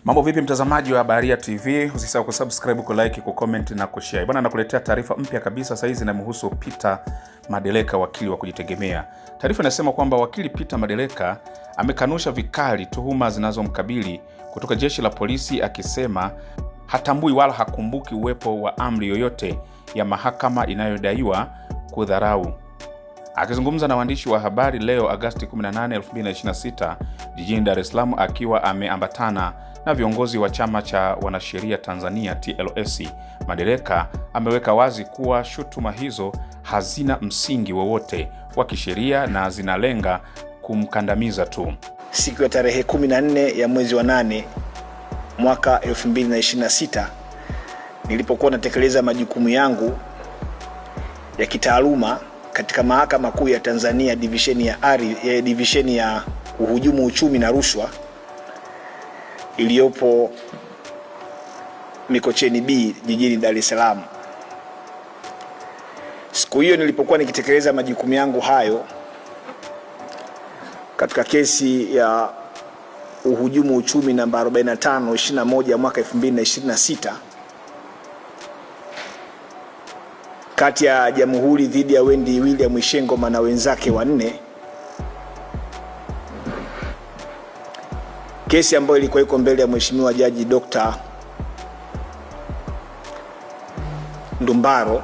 Mambo vipi mtazamaji wa Baharia TV? Usisahau kusubscribe, kulike, kucomment na kushare. Bwana, nakuletea taarifa mpya kabisa sasa hizi inamhusu Peter Madeleka, wakili wa kujitegemea. Taarifa inasema kwamba wakili Peter Madeleka amekanusha vikali tuhuma zinazomkabili kutoka jeshi la polisi, akisema hatambui wala hakumbuki uwepo wa amri yoyote ya mahakama inayodaiwa kudharau. Akizungumza na waandishi wa habari leo Agosti 18, 2026 jijini Dar es Salaam, akiwa ameambatana na viongozi wa chama cha wanasheria Tanzania TLS, Madeleka ameweka wazi kuwa shutuma hizo hazina msingi wowote wa kisheria na zinalenga kumkandamiza tu. Siku ya tarehe 14 ya mwezi wa 8 mwaka 2026 nilipokuwa natekeleza majukumu yangu ya kitaaluma katika Mahakama Kuu ya Tanzania division ya uhujumu uchumi na rushwa iliyopo Mikocheni B jijini Dar es Salaam. Siku hiyo nilipokuwa nikitekeleza majukumu yangu hayo katika kesi ya uhujumu uchumi namba 45/21 mwaka 2026 kati ya Jamhuri dhidi ya Wendy William Ishengoma na wenzake wanne, kesi ambayo ilikuwa iko mbele ya Mheshimiwa Jaji Dr. Ndumbaro.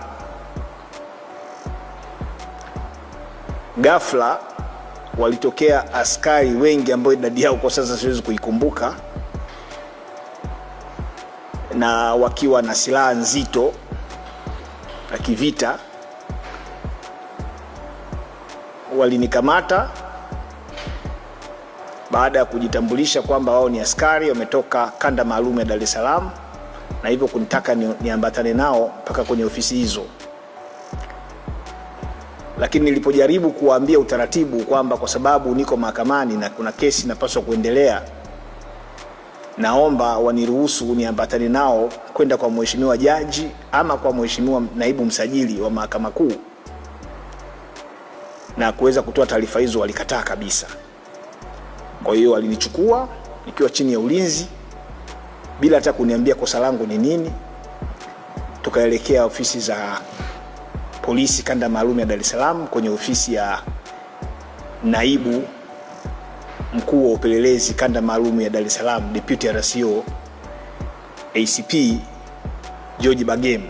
Ghafla walitokea askari wengi ambao idadi yao kwa sasa siwezi kuikumbuka, na wakiwa na silaha nzito na kivita, walinikamata baada ya kujitambulisha kwamba wao ni askari wametoka kanda maalum ya Dar es Salaam, na hivyo kunitaka niambatane nao mpaka kwenye ofisi hizo. Lakini nilipojaribu kuwaambia utaratibu kwamba kwa sababu niko mahakamani na kuna kesi inapaswa kuendelea, naomba waniruhusu niambatane nao kwenda kwa Mheshimiwa Jaji ama kwa Mheshimiwa Naibu Msajili wa Mahakama Kuu na kuweza kutoa taarifa hizo, walikataa kabisa. Kwa hiyo walinichukua nikiwa chini ya ulinzi bila hata kuniambia kosa langu ni nini. Tukaelekea ofisi za polisi kanda maalum ya Dar es Salaam, kwenye ofisi ya Naibu Mkuu wa Upelelezi kanda maalum ya Dar es Salaam, Deputy RCO ACP George Bagem.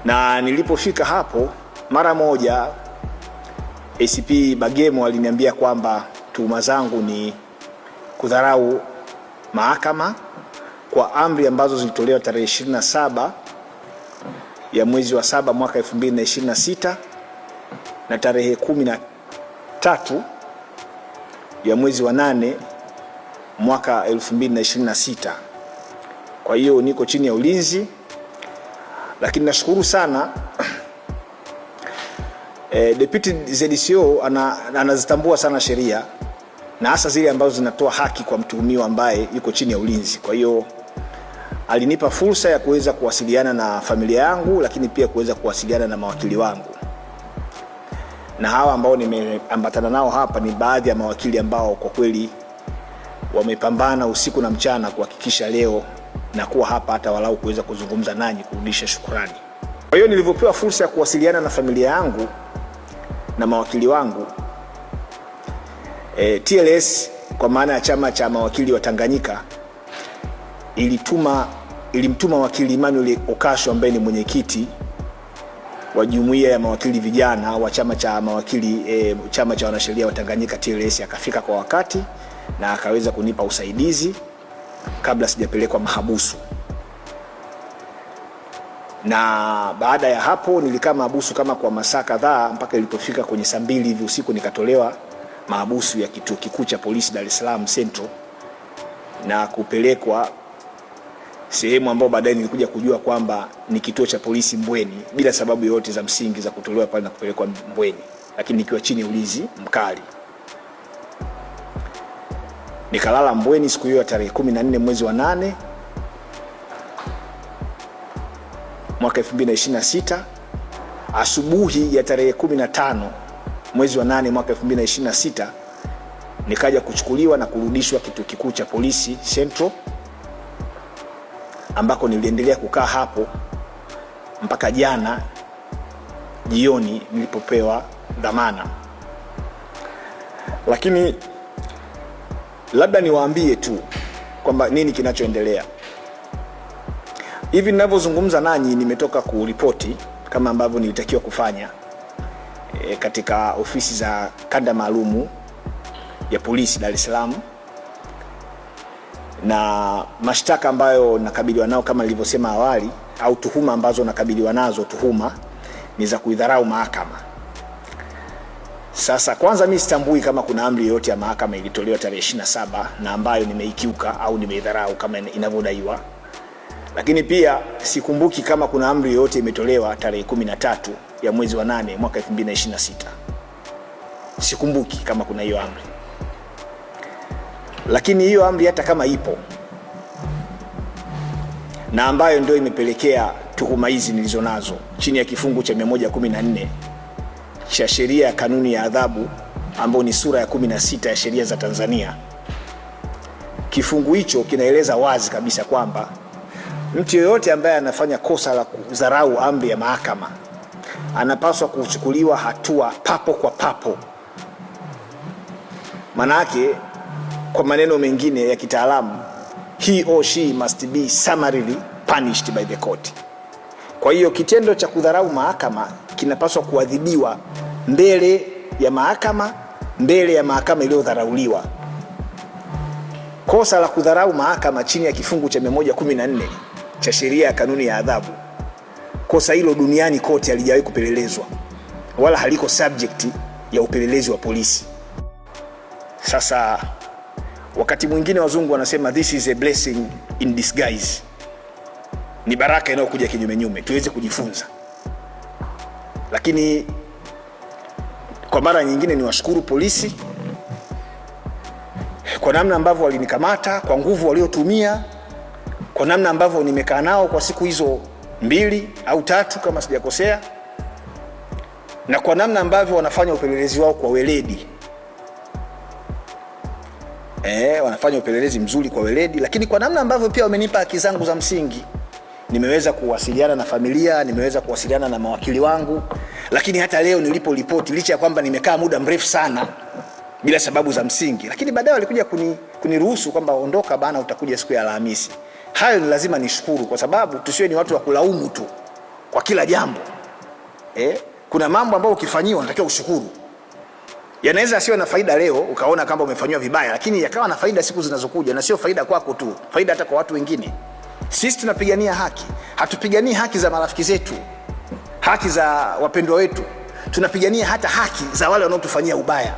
Na nilipofika hapo, mara moja ACP Bagem aliniambia kwamba tuhuma zangu ni kudharau mahakama kwa amri ambazo zilitolewa tarehe 27 ya mwezi wa 7 mwaka 2026 na tarehe 13 ya mwezi wa 8 mwaka 2026. Kwa hiyo niko chini ya ulinzi, lakini nashukuru sana Deputy ZCO anazitambua sana sheria na hasa zile ambazo zinatoa haki kwa mtuhumiwa ambaye yuko chini ya ulinzi. Kwa hiyo alinipa fursa ya kuweza kuwasiliana na familia yangu, lakini pia kuweza kuwasiliana na mawakili wangu. Na hawa ambao nimeambatana nao hapa ni baadhi ya mawakili ambao kwa kweli wamepambana usiku na mchana kuhakikisha leo na kuwa hapa hata walau kuweza kuzungumza nanyi, kurudisha shukrani. Kwa hiyo nilivyopewa fursa ya kuwasiliana na familia yangu na mawakili wangu, TLS kwa maana ya chama cha mawakili wa Tanganyika ilimtuma wakili Emmanuel Okasho ambaye ni mwenyekiti wa jumuiya ya mawakili vijana wa chama cha mawakili chama cha wanasheria wa Tanganyika TLS. Akafika kwa wakati na akaweza kunipa usaidizi kabla sijapelekwa mahabusu. Na baada ya hapo nilikaa mahabusu kama kwa masaa kadhaa mpaka ilipofika kwenye saa 2 hivi usiku nikatolewa mahabusu ya kituo kikuu cha polisi Dar es Salaam Central na kupelekwa sehemu ambayo baadaye nilikuja kujua kwamba ni kituo cha polisi Mbweni, bila sababu yoyote za msingi za kutolewa pale na kupelekwa Mbweni, lakini nikiwa chini ya ulinzi mkali. Nikalala Mbweni siku hiyo ya tarehe 14 mwezi wa 8 mwaka 2026. Asubuhi ya tarehe 15 mwezi wa 8 mwaka 2026 nikaja kuchukuliwa na kurudishwa kituo kikuu cha polisi Central, ambako niliendelea kukaa hapo mpaka jana jioni nilipopewa dhamana. Lakini labda niwaambie tu kwamba nini kinachoendelea. Hivi ninavyozungumza nanyi nimetoka kuripoti kama ambavyo nilitakiwa kufanya katika ofisi za kanda maalumu ya polisi Dar es Salaam, na mashtaka ambayo nakabiliwa nao kama nilivyosema awali, au tuhuma ambazo nakabiliwa nazo, tuhuma ni za kuidharau mahakama. Sasa kwanza mimi sitambui kama kuna amri yoyote ya mahakama ilitolewa tarehe 27 na ambayo nimeikiuka au nimeidharau kama inavyodaiwa. Lakini pia sikumbuki kama kuna amri yoyote imetolewa tarehe 13 ya mwezi wa 8 mwaka 2026. Sikumbuki kama kuna hiyo amri. Lakini hiyo amri hata kama ipo, na ambayo ndio imepelekea tuhuma hizi nilizonazo chini ya kifungu cha 114 cha sheria ya kanuni ya adhabu, ambayo ni sura ya 16 ya sheria za Tanzania. Kifungu hicho kinaeleza wazi kabisa kwamba mtu yeyote ambaye anafanya kosa la kudharau amri ya mahakama anapaswa kuchukuliwa hatua papo kwa papo. Manake kwa maneno mengine ya kitaalamu, he or she must be summarily punished by the court. Kwa hiyo kitendo cha kudharau mahakama kinapaswa kuadhibiwa mbele ya mahakama iliyodharauliwa. Kosa la kudharau mahakama chini ya kifungu cha 114 cha sheria ya kanuni ya adhabu, kosa hilo duniani kote halijawahi kupelelezwa wala haliko subject ya upelelezi wa polisi. Sasa wakati mwingine wazungu wanasema this is a blessing in disguise, ni baraka inayokuja kinyume tuweze kujifunza. Lakini kwa mara nyingine niwashukuru polisi kwa namna ambavyo walinikamata, kwa nguvu waliotumia, kwa namna ambavyo nimekaa nao kwa siku hizo 2 au 3 kama sijakosea, na kwa namna ambavyo wanafanya upelelezi wao kwa weledi. Wanafanya upelelezi mzuri kwa weledi, lakini kwa namna ambavyo pia wamenipa haki zangu za msingi. Nimeweza kuwasiliana na familia, nimeweza kuwasiliana na mawakili wangu, lakini hata leo niliporipoti, licha ya kwamba nimekaa muda mrefu sana bila sababu za msingi, lakini baadaye walikuja kuniruhusu kwamba ondoka bana, utakuja siku ya Alhamisi. Hayo ni lazima nishukuru, kwa sababu tusiwe ni watu wa kulaumu tu kwa kila jambo. Kuna mambo ambayo ukifanyiwa unatakiwa ushukuru. Yanaweza asiwe na faida leo ukaona kama umefanywa vibaya, lakini yakawa na faida siku zinazokuja, na sio faida kwako tu, faida hata kwa watu wengine. Sisi tunapigania haki, hatupiganii haki za marafiki zetu, haki za wapendwa wetu, tunapigania hata haki za wale wanaotufanyia ubaya.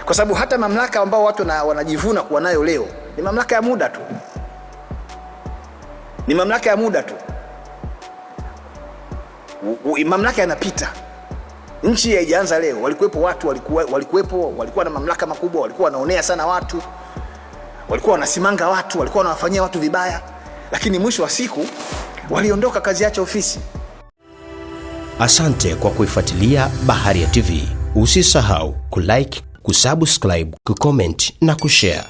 Kwa sababu hata mamlaka ambao watu wanajivuna kuwa nayo leo ni mamlaka ya muda tu. Ni mamlaka ya muda tu. Mamlaka yanapita. Nchi haijaanza leo. Walikuwepo watu walikuwa na mamlaka makubwa, walikuwa wanaonea sana watu, walikuwa wanasimanga watu, walikuwa wanawafanyia watu vibaya, lakini mwisho wa siku waliondoka, kazi yake ofisi. Asante kwa kuifuatilia Baharia TV. Usisahau kulike, kusubscribe, kucomment na kushare.